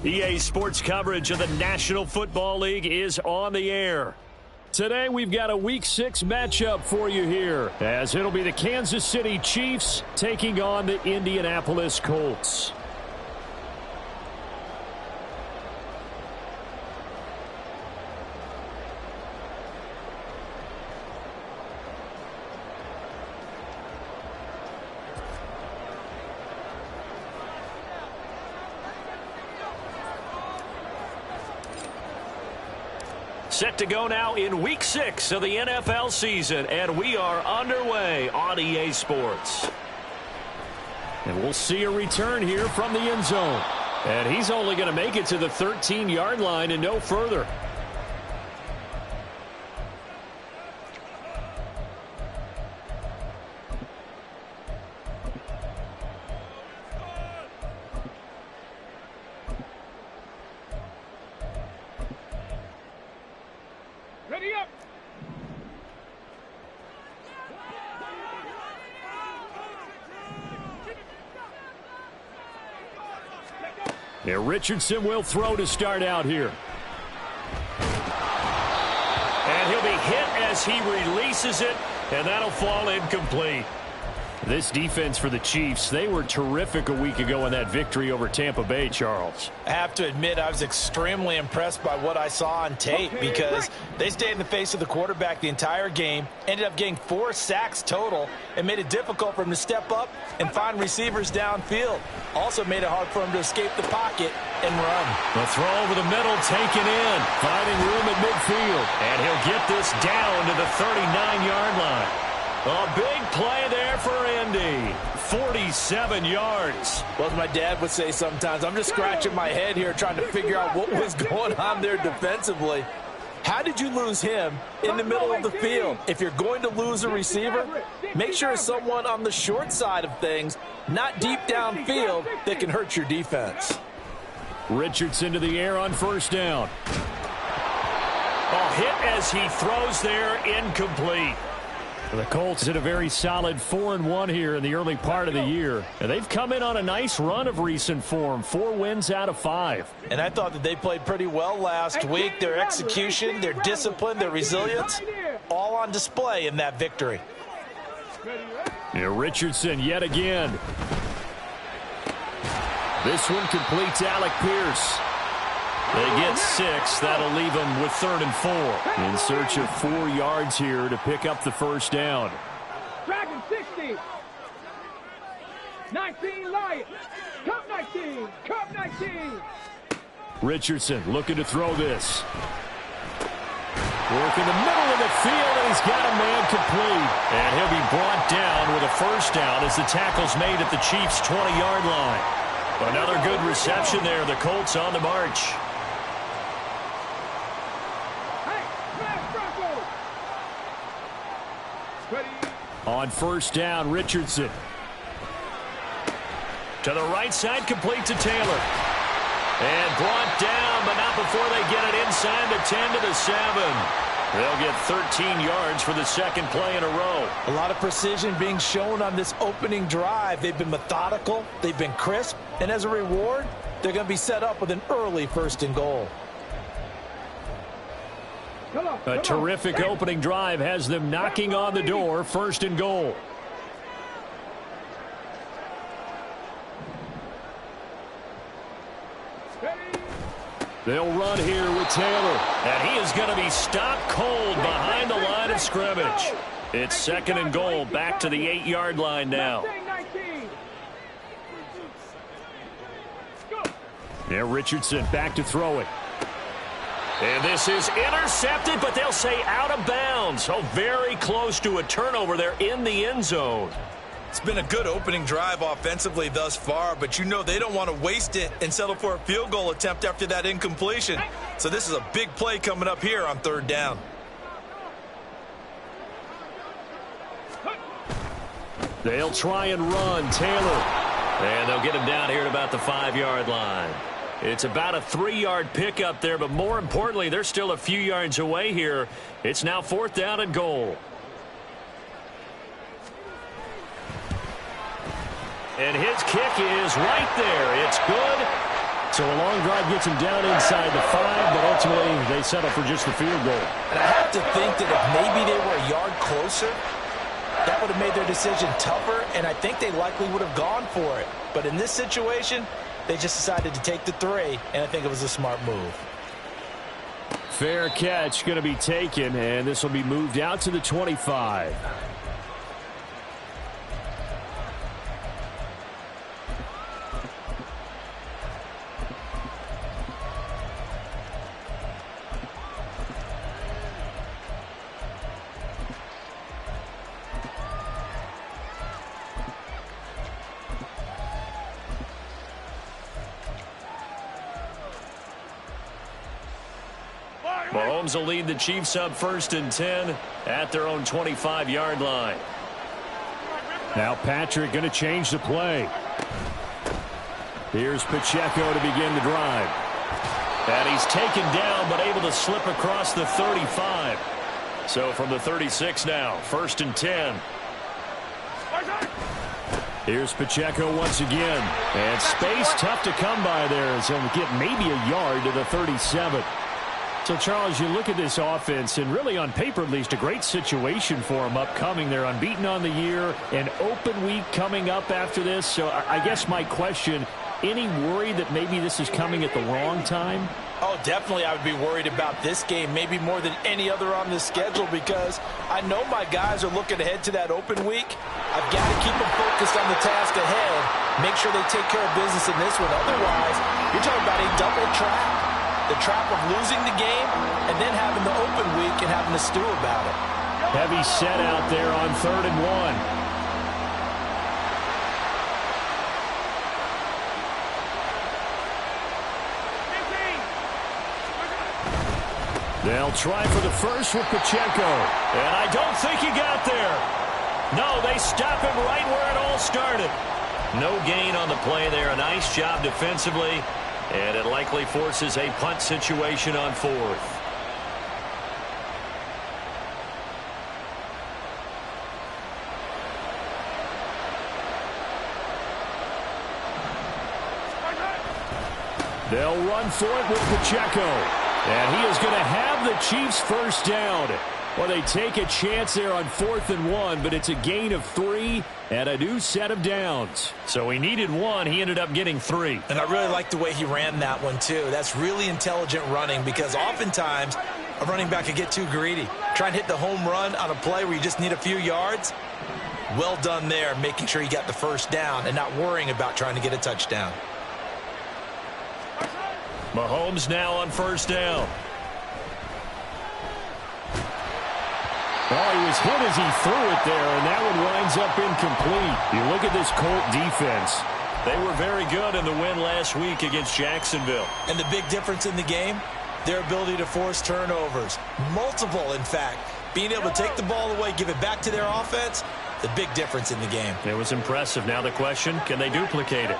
EA Sports coverage of the National Football League is on the air. Today we've got a Week 6 matchup for you here, as it'll be the Kansas City Chiefs taking on the Indianapolis Colts. Set to go now in Week 6 of the NFL season, and we are underway on EA Sports. And we'll see a return here from the end zone. And he's only going to make it to the 13-yard line and no further. Ready up. Yeah, Richardson will throw to start out here. And he'll be hit as he releases it, and that'll fall incomplete. This defense for the Chiefs, they were terrific a week ago in that victory over Tampa Bay, Charles. I have to admit, I was extremely impressed by what I saw on tape because they stayed in the face of the quarterback the entire game, ended up getting 4 sacks total, and made it difficult for him to step up and find receivers downfield. Also made it hard for him to escape the pocket and run. The throw over the middle taken in, finding room at midfield. And he'll get this down to the 39-yard line. A big play there for Indy. 47 yards. Well, as my dad would say sometimes, I'm just scratching my head here trying to figure out what was going on there defensively. How did you lose him in the middle of the field? If you're going to lose a receiver, make sure it's someone on the short side of things, not deep downfield, that can hurt your defense. Richardson to the air on first down. Oh, hit as he throws there, incomplete. The Colts did a very solid 4-1 here in the early part of the year. And they've come in on a nice run of recent form. 4 wins out of 5. And I thought that they played pretty well last week. Their execution, their discipline, their resilience, all on display in that victory. Yeah, Richardson yet again. This one complete to Alec Pierce. They get 6. That'll leave them with 3rd and 4. In search of 4 yards here to pick up the first down. Dragon 60. 19 Lions. Cup 19. Cup 19. Richardson looking to throw this. Work in the middle of the field, and he's got a man complete. And he'll be brought down with a first down as the tackle's made at the Chiefs' 20-yard line. Another good reception there. The Colts on the march. On first down, Richardson. To the right side, complete to Taylor. And brought down, but not before they get it inside the 10 to the 7. They'll get 13 yards for the second play in a row. A lot of precision being shown on this opening drive. They've been methodical, they've been crisp, and as a reward, they're going to be set up with an early 1st and goal. A terrific opening drive has them knocking on the door, 1st and goal. They'll run here with Taylor, and he is going to be stopped cold behind the line of scrimmage. It's 2nd and goal, back to the 8-yard line now. Yeah, Richardson back to throw it. And this is intercepted, but they'll say out of bounds. So very close to a turnover there in the end zone. It's been a good opening drive offensively thus far, but you know they don't want to waste it and settle for a field goal attempt after that incompletion. So this is a big play coming up here on 3rd down. They'll try and run Taylor. And they'll get him down here at about the 5-yard line. It's about a 3-yard pickup there, but more importantly, they're still a few yards away here. It's now 4th down and goal. And his kick is right there. It's good. So a long drive gets him down inside the 5, but ultimately they settle for just the field goal. And I have to think that if maybe they were a yard closer, that would have made their decision tougher, and I think they likely would have gone for it. But in this situation, they just decided to take the 3, and I think it was a smart move. Fair catch going to be taken, and this will be moved out to the 25. Mahomes will lead the Chiefs up 1st and 10 at their own 25-yard line. Now Patrick going to change the play. Here's Pacheco to begin the drive. And he's taken down but able to slip across the 35. So from the 36 now, 1st and 10. Here's Pacheco once again. And space tough to come by there as he'll get maybe a yard to the 37. So, Charles, you look at this offense, and really on paper at least, a great situation for them upcoming. They're unbeaten on the year, an open week coming up after this. So I guess my question, any worry that maybe this is coming at the wrong time? Oh, definitely I would be worried about this game, maybe more than any other on the schedule, because I know my guys are looking ahead to that open week. I've got to keep them focused on the task ahead, make sure they take care of business in this one. Otherwise, you're talking about a double trap. The trap of losing the game and then having the open week and having to stew about it. Heavy set out there on 3rd and 1. They'll try for the first with Pacheco. And I don't think he got there. No, they stop him right where it all started. No gain on the play there. A nice job defensively. And it likely forces a punt situation on 4th. They'll run for it with Pacheco. And he is going to have the Chiefs first down. Well, they take a chance there on 4th and 1, but it's a gain of 3 and a new set of downs. So he needed 1. He ended up getting 3. And I really like the way he ran that one, too. That's really intelligent running because oftentimes a running back can get too greedy. Try and hit the home run on a play where you just need a few yards. Well done there, making sure you got the first down and not worrying about trying to get a touchdown. Mahomes now on 1st down. Oh, he was hit as he threw it there, and that one winds up incomplete. You look at this Colt defense. They were very good in the win last week against Jacksonville. And the big difference in the game, their ability to force turnovers. Multiple, in fact. Being able to take the ball away, give it back to their offense, the big difference in the game. It was impressive. Now the question, can they duplicate it?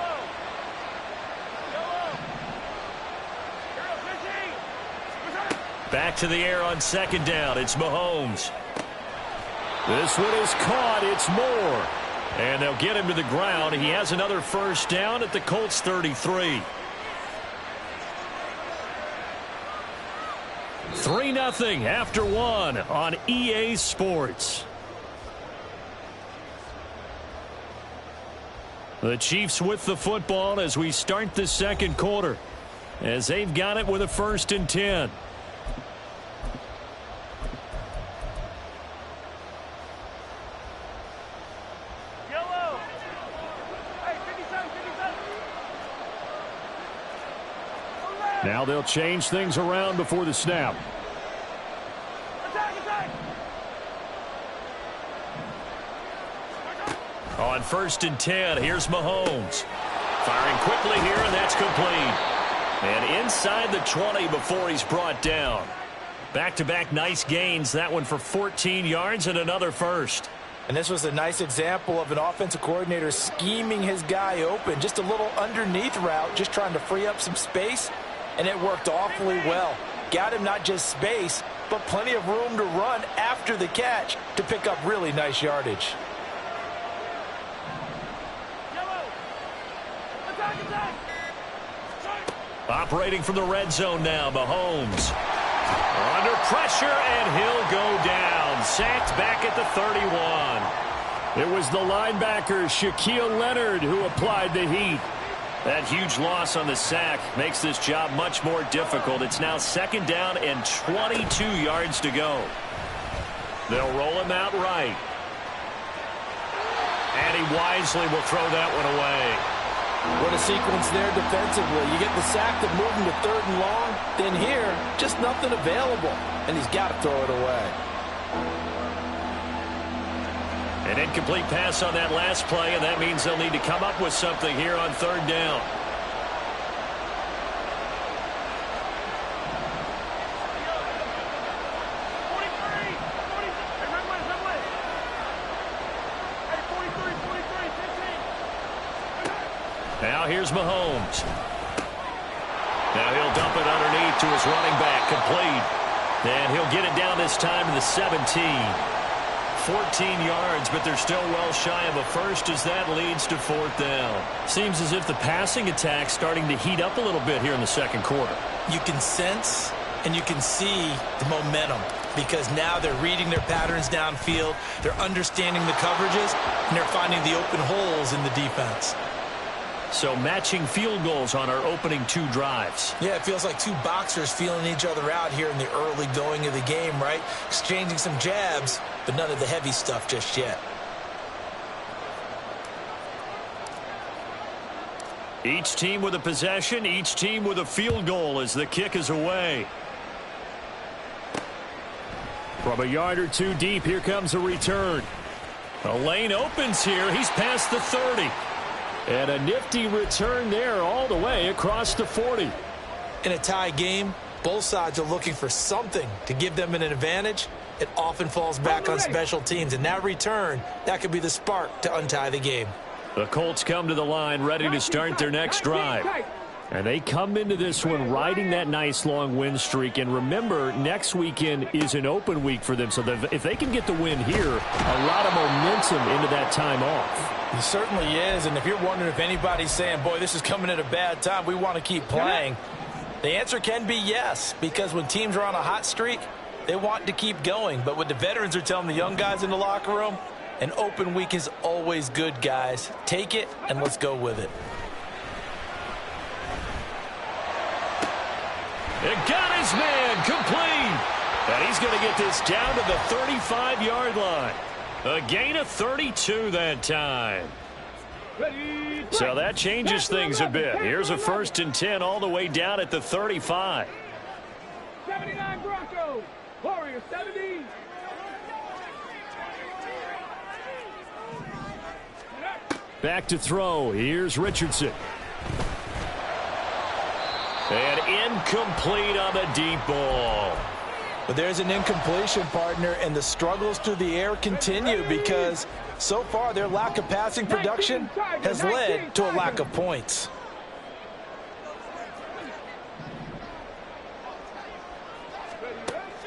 Back to the air on 2nd down. It's Mahomes. This one is caught. It's Moore. And they'll get him to the ground. He has another first down at the Colts 33. 3-0 after 1 on EA Sports. The Chiefs with the football as we start the 2nd quarter, as they've got it with a 1st and 10. Now they'll change things around before the snap. On 1st and 10, here's Mahomes. Firing quickly here, and that's complete. And inside the 20 before he's brought down. Back-to-back nice gains. That one for 14 yards and another first. And this was a nice example of an offensive coordinator scheming his guy open. Just a little underneath route, just trying to free up some space. And it worked awfully well. Got him not just space, but plenty of room to run after the catch to pick up really nice yardage. Operating from the red zone now, Mahomes. Under pressure, and he'll go down. Sacked back at the 31. It was the linebacker, Shaquille Leonard, who applied the heat. That huge loss on the sack makes this job much more difficult. It's now 2nd down and 22 yards to go. They'll roll him out right. And he wisely will throw that one away. What a sequence there defensively. You get the sack to move him to 3rd and long. Then here, just nothing available. And he's got to throw it away. An incomplete pass on that last play, and that means they'll need to come up with something here on 3rd down. Now here's Mahomes. Now he'll dump it underneath to his running back, complete. And he'll get it down this time to the 17. 14 yards, but they're still well shy of a first as that leads to 4th down. Seems as if the passing attack's starting to heat up a little bit here in the 2nd quarter. You can sense and you can see the momentum because now they're reading their patterns downfield, they're understanding the coverages, and they're finding the open holes in the defense. So matching field goals on our opening 2 drives. Yeah, it feels like 2 boxers feeling each other out here in the early going of the game, right? Exchanging some jabs, but none of the heavy stuff just yet. Each team with a possession, each team with a field goal as the kick is away. From a yard or 2 deep, here comes a return. A lane opens here. He's past the 30. And a nifty return there all the way across the 40. In a tie game, both sides are looking for something to give them an advantage. It often falls back on special teams, and that return, that could be the spark to untie the game. The Colts come to the line ready to start their next drive. And they come into this one riding that nice long win streak. And remember, next weekend is an open week for them. So if they can get the win here, a lot of momentum into that time off. He certainly is. And if you're wondering if anybody's saying, boy, this is coming at a bad time, we want to keep playing, the answer can be yes. Because when teams are on a hot streak, they want to keep going. But what the veterans are telling the young guys in the locker room, an open week is always good, guys. Take it and let's go with it. It got his man complete. And he's going to get this down to the 35-yard line. A gain of 32 that time. So that changes things a bit. Here's a 1st and 10 all the way down at the 35. 79 Broncos. Warriors 70. Back to throw. Here's Richardson. And incomplete on the deep ball. But there's an incompletion, partner, and the struggles through the air continue because so far their lack of passing production has led to a lack of points.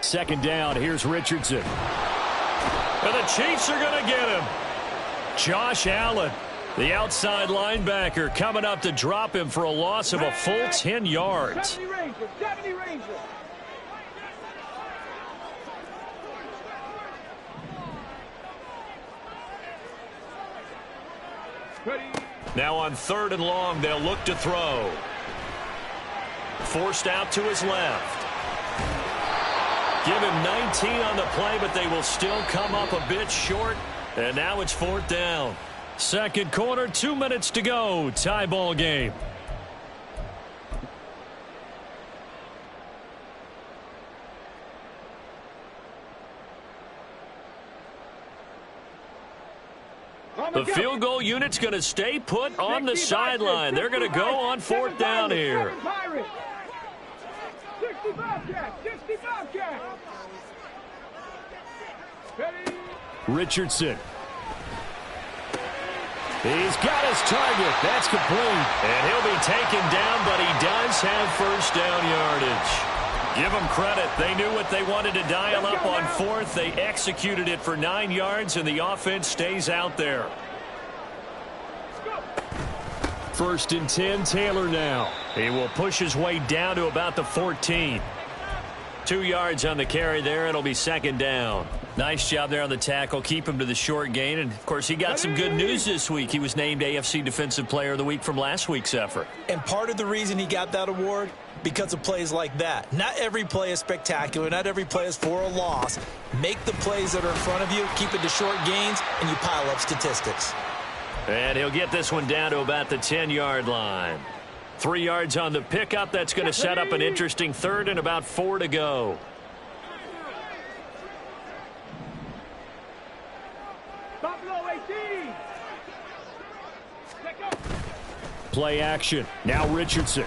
Second down, here's Richardson. And the Chiefs are going to get him. Josh Allen, the outside linebacker, coming up to drop him for a loss of a full 10 yards. 70 Rangers. Now on 3rd and long, they'll look to throw. Forced out to his left. Give him 19 on the play, but they will still come up a bit short. And now it's 4th down. 2nd quarter, 2 minutes to go. Tie ball game. The field goal unit's going to stay put on the sideline. They're going to go on 4th down here. 65 catch. Richardson. He's got his target. That's complete. And he'll be taken down, but he does have 1st down yardage. Give them credit. They knew what they wanted to dial up on 4th. They executed it for 9 yards, and the offense stays out there. 1st and 10, Taylor now. He will push his way down to about the 14. 2 yards on the carry there. It'll be second down. Nice job there on the tackle. Keep him to the short gain. And, of course, he got some good news this week. He was named AFC Defensive Player of the Week from last week's effort. And part of the reason he got that award, because of plays like that. Not every play is spectacular. Not every play is for a loss. Make the plays that are in front of you, keep it to short gains, and you pile up statistics. And he'll get this one down to about the 10-yard line. 3 yards on the pickup. That's going to set up an interesting third and about 4 to go. Play action. Now Richardson.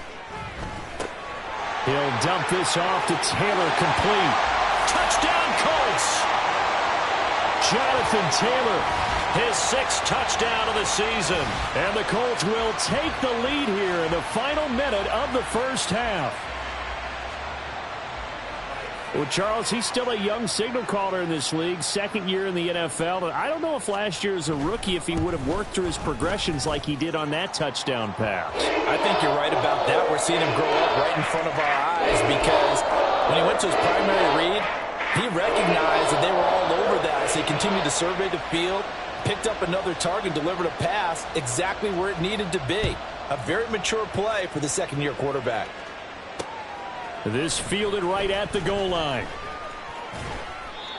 He'll dump this off to Taylor, complete. Touchdown, Colts! Jonathan Taylor, his 6th touchdown of the season. And the Colts will take the lead here in the final minute of the first half. Well, Charles, he's still a young signal caller in this league, 2nd year in the NFL. And I don't know if last year as a rookie, if he would have worked through his progressions like he did on that touchdown pass. I think you're right about that. We're seeing him grow up right in front of our eyes because when he went to his primary read, he recognized that they were all over that. So he continued to survey the field, picked up another target, delivered a pass exactly where it needed to be. A very mature play for the 2nd-year quarterback. This fielded right at the goal line.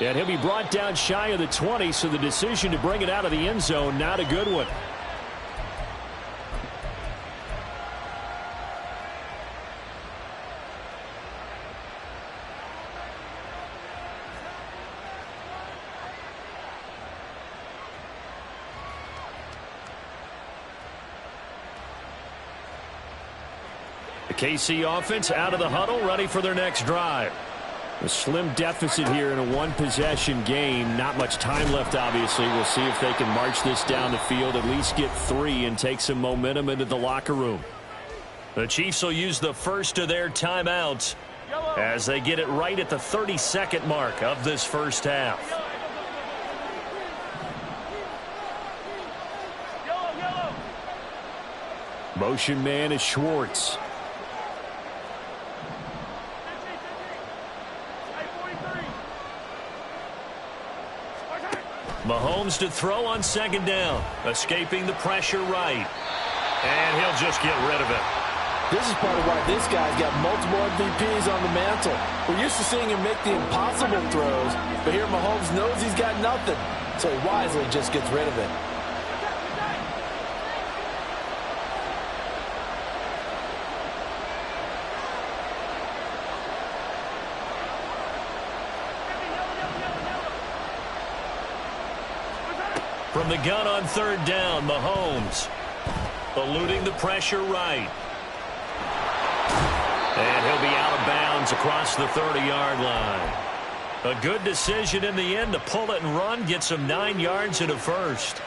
And he'll be brought down shy of the 20, so the decision to bring it out of the end zone, not a good one. KC offense out of the huddle, ready for their next drive. A slim deficit here in a one-possession game. Not much time left, obviously. We'll see if they can march this down the field, at least get 3 and take some momentum into the locker room. The Chiefs will use the first of their timeouts as they get it right at the 32nd mark of this first half. Motion man is Schwartz. Mahomes to throw on 2nd down. Escaping the pressure right. And he'll just get rid of it. This is part of why this guy's got multiple MVPs on the mantle. We're used to seeing him make the impossible throws, but here Mahomes knows he's got nothing, so he wisely just gets rid of it. From the gun on 3rd down, Mahomes eluding the pressure right. And he'll be out of bounds across the 30-yard line. A good decision in the end to pull it and run, gets him 9 yards and a first.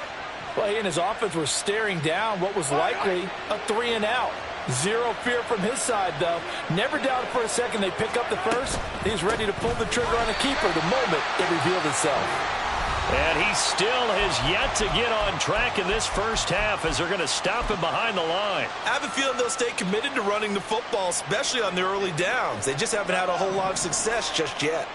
Well, he and his offense were staring down what was likely a 3-and-out. Zero fear from his side, though. Never doubted for a second they pick up the first. He's ready to pull the trigger on a keeper the moment it revealed itself. And he still has yet to get on track in this first half as they're going to stop him behind the line. I have a feeling they'll stay committed to running the football, especially on the early downs. They just haven't had a whole lot of success just yet.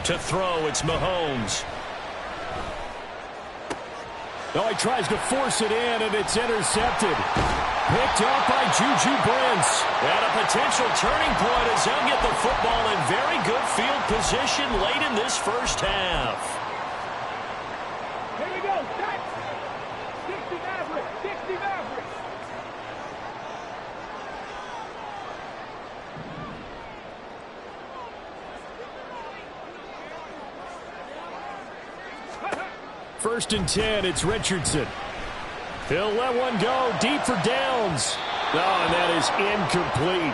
To throw, it's Mahomes. Oh, he tries to force it in, and it's intercepted. Picked up by Juju Brents. And a potential turning point as he'll get the football in very good field position late in this first half. Here we go. 60 Maverick. 60 Maverick. First and 10, it's Richardson. He'll let one go deep for downs. Oh, and that is incomplete.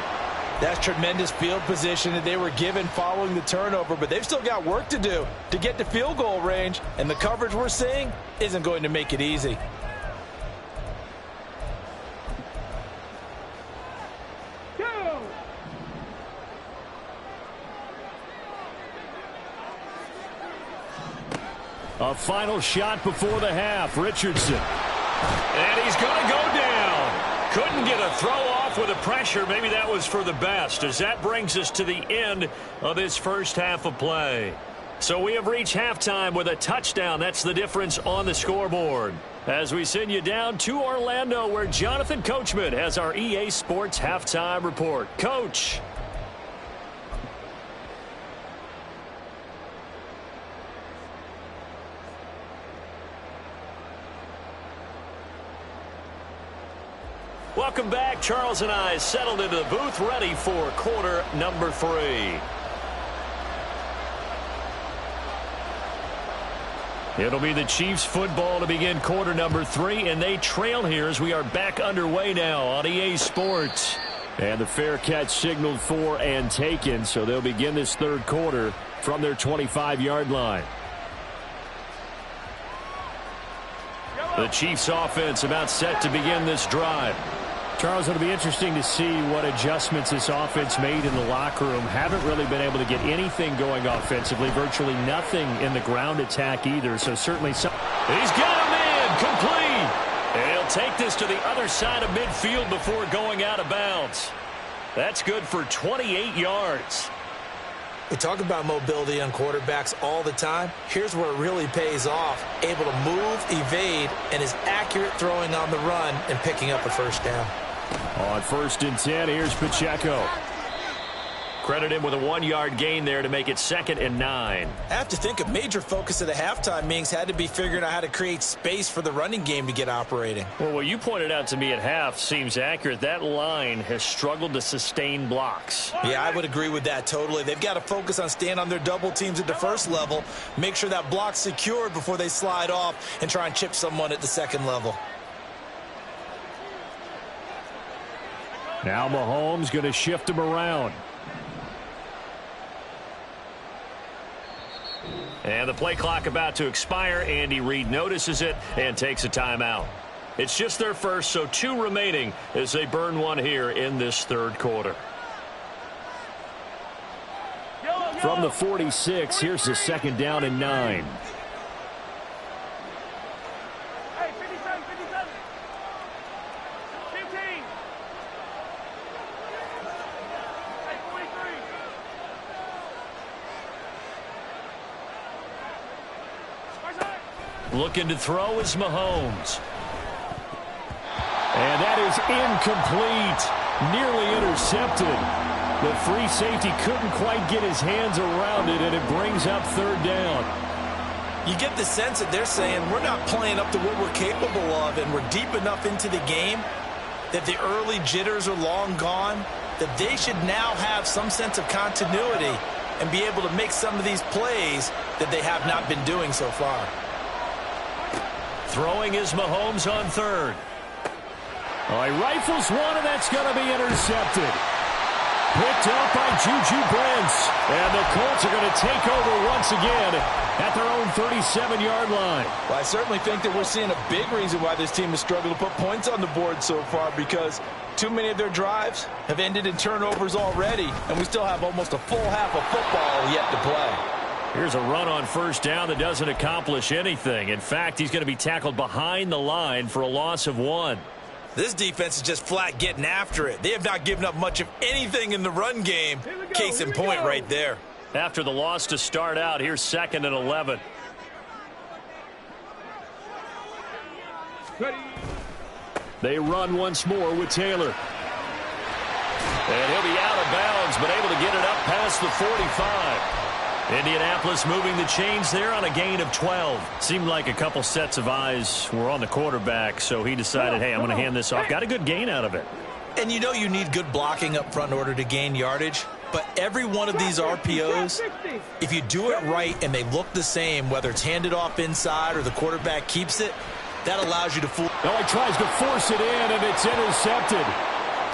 That's tremendous field position that they were given following the turnover, but they've still got work to do to get to field goal range, and the coverage we're seeing isn't going to make it easy. A final shot before the half. Richardson. And he's going to go down. Couldn't get a throw off with the pressure. Maybe that was for the best, as that brings us to the end of this first half of play. So we have reached halftime with a touchdown. That's the difference on the scoreboard. As we send you down to Orlando, where Jonathan Coachman has our EA Sports halftime report. Coach. Welcome back. Charles and I settled into the booth, ready for quarter number 3. It'll be the Chiefs football to begin quarter number 3, and they trail here as we are back underway now on EA Sports. And the fair catch signaled for and taken, so they'll begin this third quarter from their 25-yard line. The Chiefs offense about set to begin this drive. Charles, it'll be interesting to see what adjustments this offense made in the locker room. Haven't really been able to get anything going offensively. Virtually nothing in the ground attack either. So certainly some. He's got him in. Complete. And he'll take this to the other side of midfield before going out of bounds. That's good for 28 yards. We talk about mobility on quarterbacks all the time. Here's where it really pays off. Able to move, evade, and is accurate throwing on the run and picking up a first down. On 1st and 10, here's Pacheco. Credit him with a 1-yard gain there to make it 2nd and 9. I have to think a major focus of the halftime meetings had to be figuring out how to create space for the running game to get operating. Well, what you pointed out to me at half seems accurate. That line has struggled to sustain blocks. Yeah, I would agree with that totally. They've got to focus on staying on their double teams at the first level, make sure that block's secured before they slide off and try and chip someone at the second level. Now Mahomes going to shift him around. And the play clock about to expire. Andy Reid notices it and takes a timeout. It's just their first, so 2 remaining as they burn one here in this third quarter. From the 46, here's the 2nd down and 9. Looking to throw is Mahomes. And that is incomplete. Nearly intercepted. The free safety couldn't quite get his hands around it, and it brings up 3rd down. You get the sense that they're saying we're not playing up to what we're capable of, and we're deep enough into the game that the early jitters are long gone, that they should now have some sense of continuity and be able to make some of these plays that they have not been doing so far. Throwing is Mahomes on 3rd. Oh, he rifles one, and that's going to be intercepted. Picked up by Juju Brents. And the Colts are going to take over once again at their own 37-yard line. Well, I certainly think that we're seeing a big reason why this team has struggled to put points on the board so far, because too many of their drives have ended in turnovers already, and we still have almost a full half of football yet to play. Here's a run on 1st down that doesn't accomplish anything. In fact, he's going to be tackled behind the line for a loss of 1. This defense is just flat getting after it. They have not given up much of anything in the run game. Case in point right there. After the loss to start out, here's 2nd and 11. They run once more with Taylor. And he'll be out of bounds, but able to get it up past the 45. Indianapolis moving the chains there on a gain of 12. Seemed like a couple sets of eyes were on the quarterback, so he decided, hey, I'm going to hand this off. Got a good gain out of it. And you know you need good blocking up front in order to gain yardage, but every one of these RPOs, if you do it right and they look the same, whether it's handed off inside or the quarterback keeps it, that allows you to fool. No, he tries to force it in, and it's intercepted.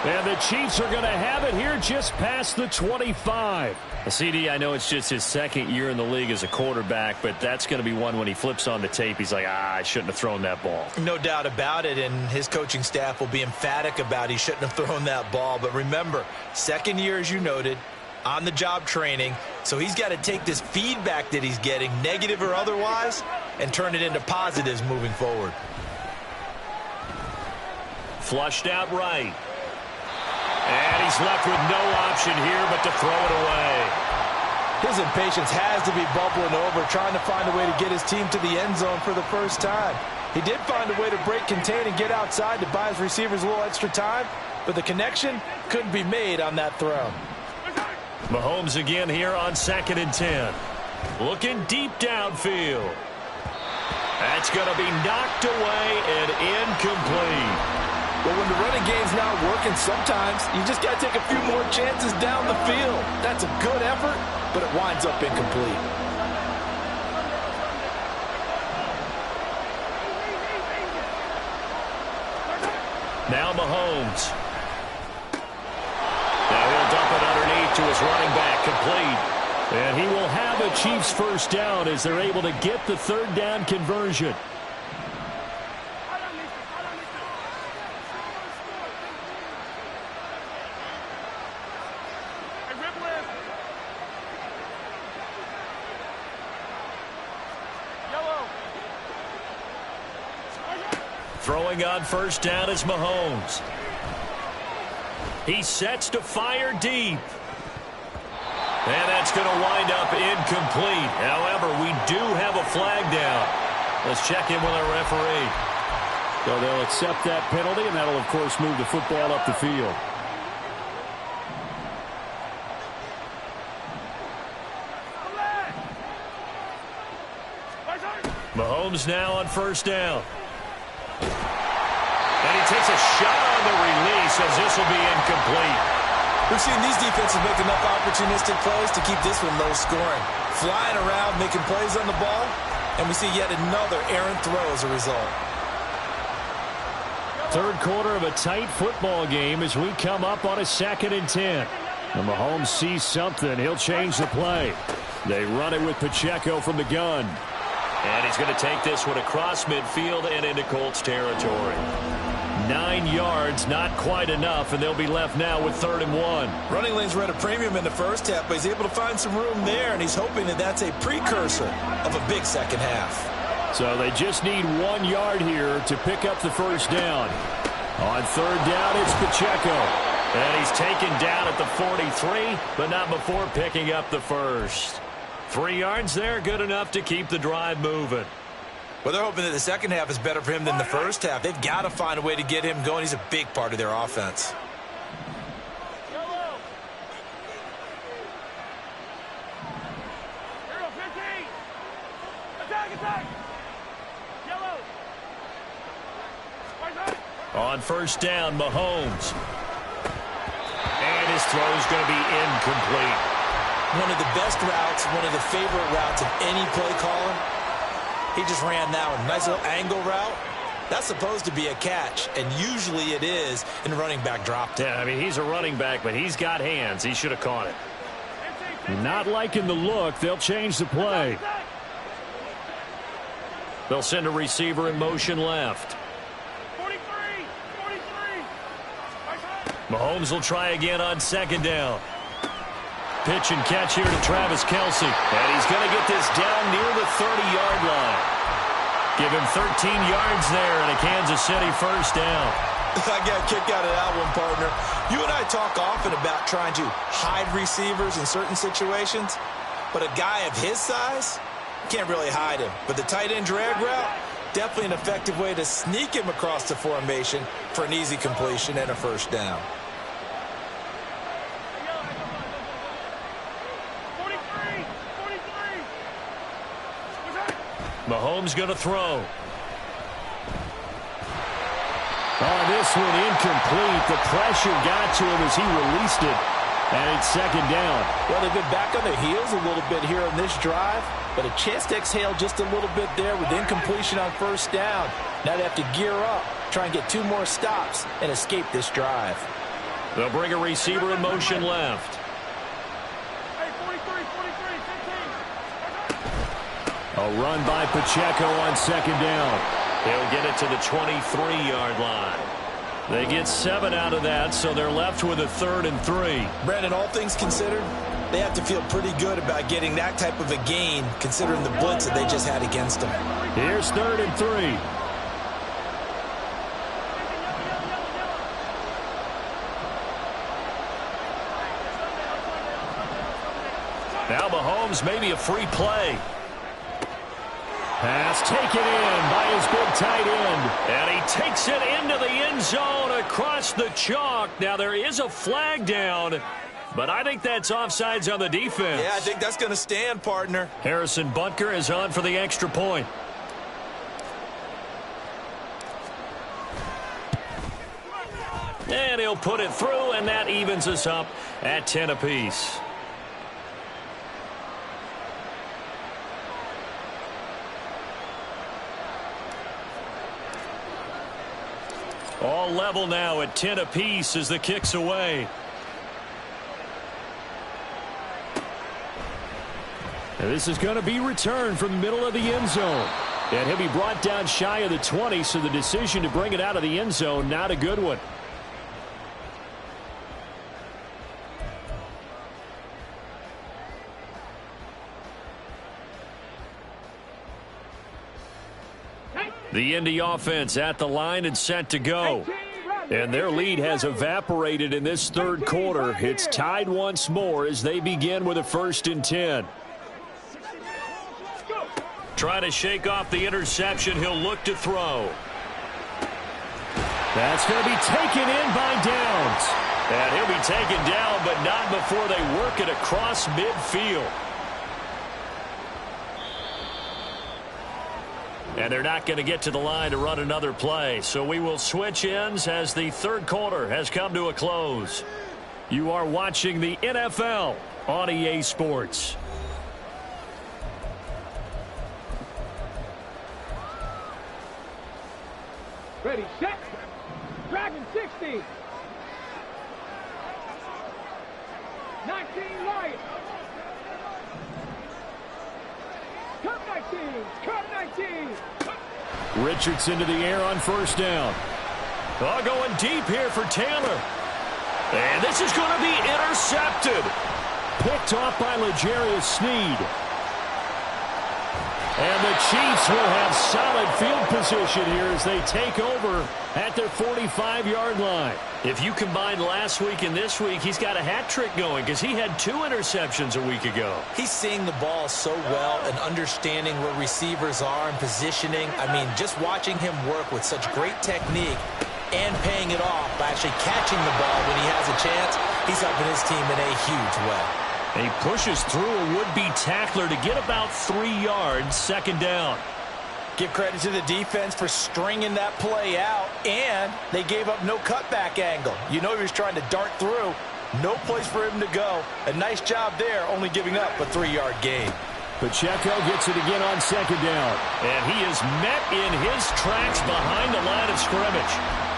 And the Chiefs are going to have it here just past the 25. CD, I know it's just his 2nd year in the league as a quarterback, but that's going to be one when he flips on the tape. He's like, I shouldn't have thrown that ball. No doubt about it, and his coaching staff will be emphatic about he shouldn't have thrown that ball. But remember, 2nd year, as you noted, on-the-job training, so he's got to take this feedback that he's getting, negative or otherwise, and turn it into positives moving forward. Flushed out right. And he's left with no option here but to throw it away. His impatience has to be bubbling over, trying to find a way to get his team to the end zone for the first time. He did find a way to break contain and get outside to buy his receivers a little extra time, but the connection couldn't be made on that throw. Mahomes again here on 2nd and 10. Looking deep downfield. That's going to be knocked away and incomplete. But when the running game's not working, sometimes you just got to take a few more chances down the field. That's a good effort, but it winds up incomplete. Now Mahomes. Now he'll dump it underneath to his running back, complete. And he will have a Chiefs first down as they're able to get the 3rd down conversion. Throwing on 1st down is Mahomes. He sets to fire deep. And that's going to wind up incomplete. However, we do have a flag down. Let's check in with our referee. So they'll accept that penalty, and that'll, of course, move the football up the field. Mahomes now on 1st down. And he takes a shot on the release as this will be incomplete. We've seen these defenses make enough opportunistic plays to keep this one low scoring. Flying around, making plays on the ball, and we see yet another errant throw as a result. 3rd quarter of a tight football game as we come up on a 2nd and 10. And Mahomes sees something. He'll change the play. They run it with Pacheco from the gun. And he's going to take this one across midfield and into Colts territory. 9 yards, not quite enough, and they'll be left now with 3rd and 1. Running lanes were at a premium in the first half, but he's able to find some room there, and he's hoping that that's a precursor of a big second half. So they just need 1 yard here to pick up the first down. On 3rd down, it's Pacheco. And he's taken down at the 43, but not before picking up the first. 3 yards there, good enough to keep the drive moving. Well, they're hoping that the second half is better for him than the first half. They've got to find a way to get him going. He's a big part of their offense. On 1st down, Mahomes. And his throw is going to be incomplete. One of the best routes, one of the favorite routes of any play caller. He just ran that one. Nice little angle route. That's supposed to be a catch, and usually it is in running back drop. Yeah, I mean, he's a running back, but he's got hands. He should have caught it. Not liking the look. They'll change the play. They'll send a receiver in motion left. 43. Mahomes will try again on 2nd down. Pitch and catch here to Travis Kelce. And he's going to get this down near the 30-yard line. Give him 13 yards there and a Kansas City first down. I got a kick out of that one, partner. You and I talk often about trying to hide receivers in certain situations, but a guy of his size can't really hide him. But the tight end drag route, definitely an effective way to sneak him across the formation for an easy completion and a first down. Mahomes going to throw. Oh, this one incomplete. The pressure got to him as he released it. And it's 2nd down. Well, they've been back on their heels a little bit here on this drive, but a chance to exhale just a little bit there with incompletion on 1st down. Now they have to gear up, try and get 2 more stops, and escape this drive. They'll bring a receiver in motion left. A run by Pacheco on 2nd down. He'll get it to the 23-yard line. They get 7 out of that, so they're left with a 3rd and 3. Brandon, all things considered, They have to feel pretty good about getting that type of a gain, considering the blitz that they just had against them. Here's 3rd and 3. Now Mahomes, maybe a free play. Pass taken in by his big tight end. And he takes it into the end zone across the chalk. Now there is a flag down, but I think that's offsides on the defense. Yeah, I think that's going to stand, partner. Harrison Butker is on for the extra point. And he'll put it through, and that evens us up at 10 apiece. All level now at 10 apiece as the kick's away. And this is going to be returned from the middle of the end zone. And he'll be brought down shy of the 20, so the decision to bring it out of the end zone, not a good one. The Indy offense at the line and set to go. And their lead has evaporated in this third quarter. It's tied once more as they begin with a 1st and 10. Trying to shake off the interception. He'll look to throw. That's going to be taken in by Downs. And he'll be taken down, but not before they work it across midfield. And they're not going to get to the line to run another play. So we will switch ends as the third quarter has come to a close. You are watching the NFL on EA Sports. Ready, set. Dragon 60. 19 Lions. Cup 19. Cup 19. Richardson to the air on 1st down. Oh, going deep here for Taylor. And this is going to be intercepted. Picked off by L'Jarius Sneed. And the Chiefs will have solid field position here as they take over at their 45-yard line. If you combine last week and this week, he's got a hat trick going because he had 2 interceptions a week ago. He's seeing the ball so well and understanding where receivers are and positioning. I mean, just watching him work with such great technique and paying it off by actually catching the ball when he has a chance, he's helping his team in a huge way. And he pushes through a would-be tackler to get about 3 yards, 2nd down. Give credit to the defense for stringing that play out, and they gave up no cutback angle. You know he was trying to dart through. No place for him to go. A nice job there, only giving up a 3-yard gain. Pacheco gets it again on 2nd down. And he is met in his tracks behind the line of scrimmage.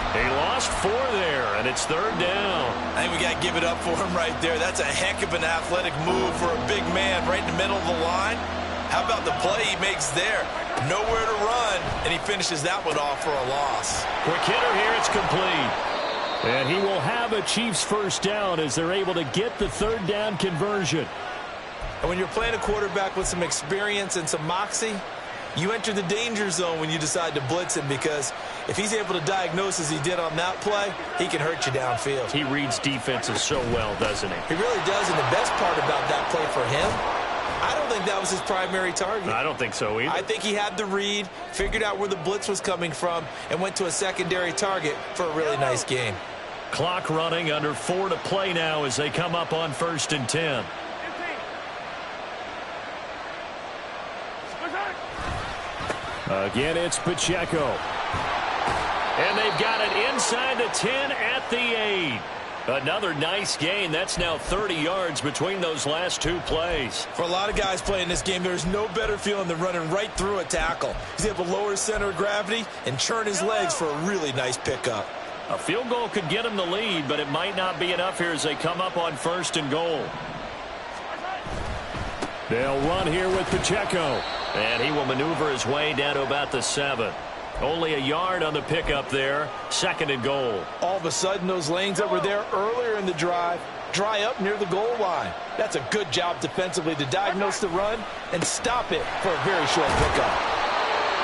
He lost 4 there, and it's 3rd down. I think we got to give it up for him right there. That's a heck of an athletic move for a big man right in the middle of the line. How about the play he makes there? Nowhere to run, and he finishes that one off for a loss. Quick hitter here, it's complete. And he will have a Chiefs 1st down as they're able to get the 3rd down conversion. And when you're playing a quarterback with some experience and some moxie, you enter the danger zone when you decide to blitz him, because if he's able to diagnose as he did on that play, he can hurt you downfield. He reads defenses so well, doesn't he? He really does, and the best part about that play for him, I don't think that was his primary target. I don't think so either. I think he had the read, figured out where the blitz was coming from, and went to a secondary target for a really nice gain. Clock running, under 4 to play now as they come up on 1st and 10. Again, it's Pacheco. And they've got it inside the 10 at the 8. Another nice gain. That's now 30 yards between those last 2 plays. For a lot of guys playing this game, there's no better feeling than running right through a tackle. He's able to lower his center of gravity and churn his legs for a really nice pickup. A field goal could get him the lead, but it might not be enough here as they come up on 1st and goal. They'll run here with Pacheco. And he will maneuver his way down to about the 7. Only a yard on the pickup there. 2nd and goal. All of a sudden, those lanes that were there earlier in the drive dry up near the goal line. That's a good job defensively to diagnose the run and stop it for a very short pickup.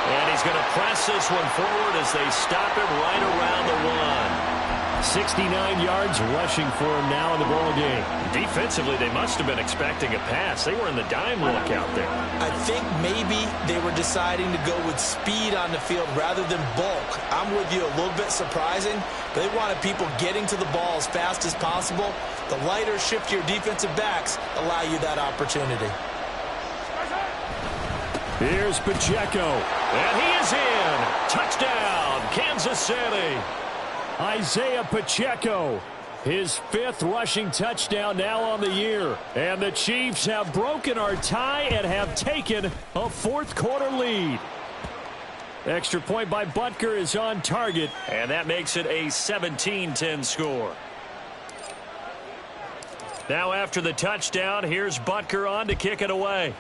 And he's going to press this one forward as they stop him right around the 1. 69 yards rushing for him now in the ball game. Defensively, they must have been expecting a pass. They were in the dime look out there. I think maybe they were deciding to go with speed on the field rather than bulk. I'm with you, a little bit surprising. They wanted people getting to the ball as fast as possible. The lighter, shiftier defensive backs allow you that opportunity. Here's Pacheco. And he is in. Touchdown, Kansas City. Isaiah Pacheco, his 5th rushing touchdown now on the year. And the Chiefs have broken our tie and have taken a 4th quarter lead. Extra point by Butker is on target. And that makes it a 17-10 score. Now after the touchdown, here's Butker on to kick it away.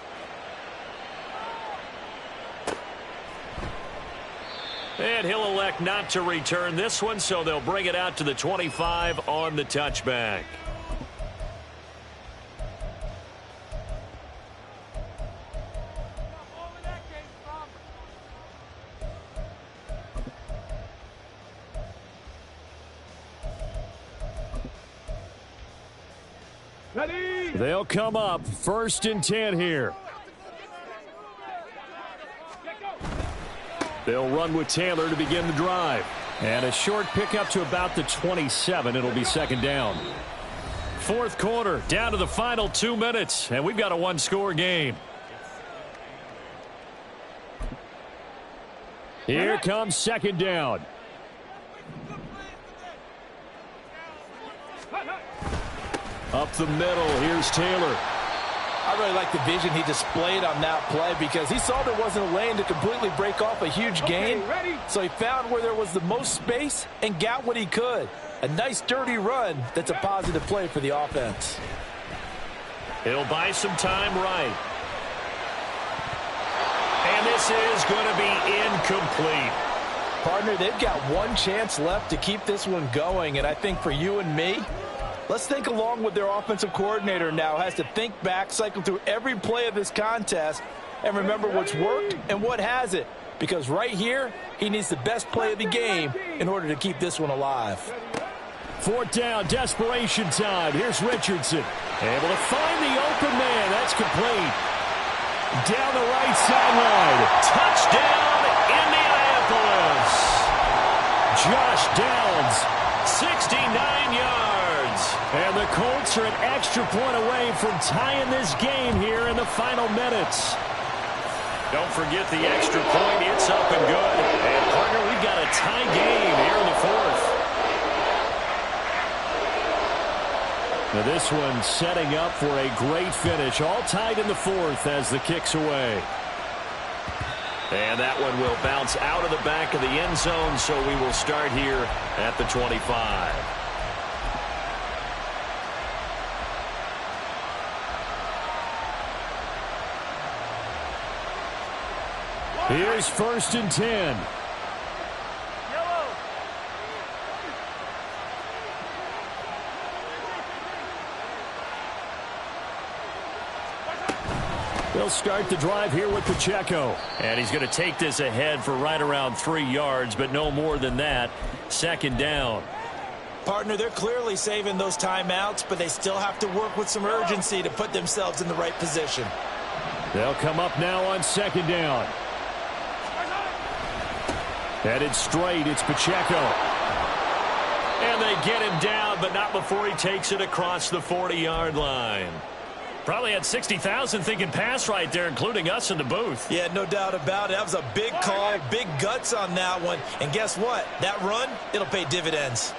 And he'll elect not to return this one, so they'll bring it out to the 25 on the touchback. Ready? They'll come up 1st and 10 here. They'll run with Taylor to begin the drive. And a short pickup to about the 27. It'll be 2nd down. 4th quarter, down to the final 2 minutes, and we've got a 1-score game. Here comes 2nd down. Up the middle, here's Taylor. I really like the vision he displayed on that play because he saw there wasn't a lane to completely break off a huge gain. So he found where there was the most space and got what he could. A nice dirty run that's a positive play for the offense. He'll buy some time right. And this is going to be incomplete. Partner, they've got one chance left to keep this one going. And I think for you and me, let's think along with their offensive coordinator now. Has to think back, cycle through every play of this contest, and remember what's worked and what hasn't. Because right here, he needs the best play of the game in order to keep this one alive. 4th down, desperation time. Here's Richardson. Able to find the open man. That's complete. Down the right sideline. Touchdown, Indianapolis. Josh Downs, 69 yards. And the Colts are an extra point away from tying this game here in the final minutes. Don't forget the extra point. It's up and good. And, partner, we've got a tie game here in the 4th. Now this one setting up for a great finish. All tied in the 4th as the kick's away. And that one will bounce out of the back of the end zone, so we will start here at the 25. Here's 1st and 10. They'll start the drive here with Pacheco. And he's going to take this ahead for right around 3 yards, but no more than that. 2nd down. Partner, they're clearly saving those timeouts, but they still have to work with some urgency to put themselves in the right position. They'll come up now on 2nd down. Headed straight, it's Pacheco. And they get him down, but not before he takes it across the 40-yard line. Probably had 60,000 thinking pass right there, including us in the booth. Yeah, no doubt about it. That was a big call, big guts on that one. And guess what? That run, it'll pay dividends.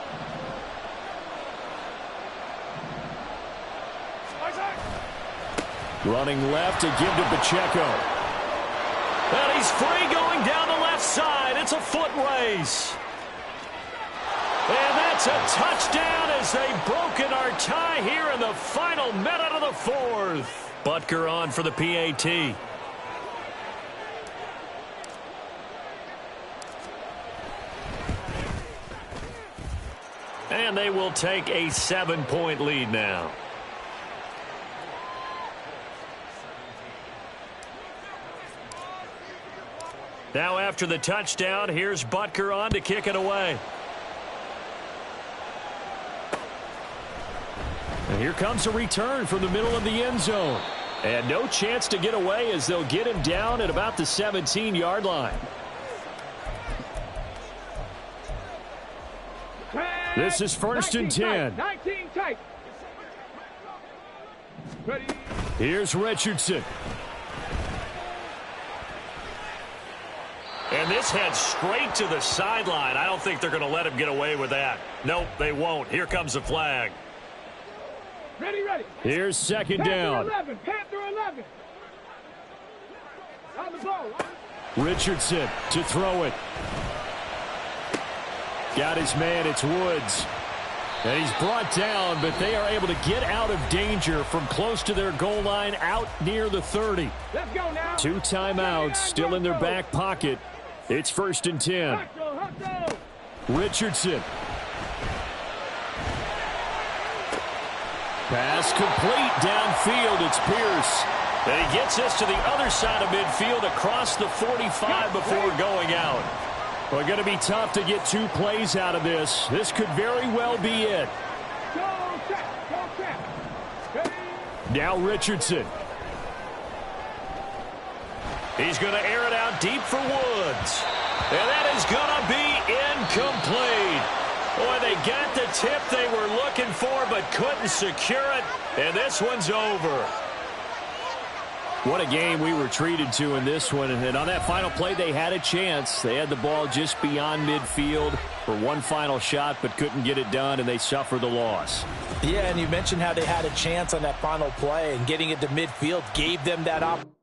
Running left to give to Pacheco. And he's free going down the left side. It's a foot race. And that's a touchdown as they've broken our tie here in the final minute of the 4th. Butker on for the PAT. And they will take a 7-point lead now. Now after the touchdown, here's Butker on to kick it away. And here comes a return from the middle of the end zone. And no chance to get away as they'll get him down at about the 17-yard line. This is first and 10. 19 tight. Ready. Here's Richardson. And this heads straight to the sideline. I don't think they're going to let him get away with that. Nope, they won't. Here comes the flag. Ready, ready. Here's second down. Panther 11. On the ball. Richardson to throw it. Got his man, it's Woods. And he's brought down, but they are able to get out of danger from close to their goal line out near the 30. Let's go now. 2 timeouts still in their back pocket. It's first and 10. Hustle. Richardson. Pass complete downfield. It's Pierce. And he gets us to the other side of midfield across the 45 before going out. Well, going to be tough to get 2 plays out of this. This could very well be it. Go set. Ready. Now Richardson. He's going to air it out deep for Woods. And that is going to be incomplete. Boy, they got the tip they were looking for but couldn't secure it. And this one's over. What a game we were treated to in this one. And on that final play, they had a chance. They had the ball just beyond midfield for one final shot but couldn't get it done, and they suffered the loss. Yeah, and you mentioned how they had a chance on that final play, and getting it to midfield gave them that opportunity.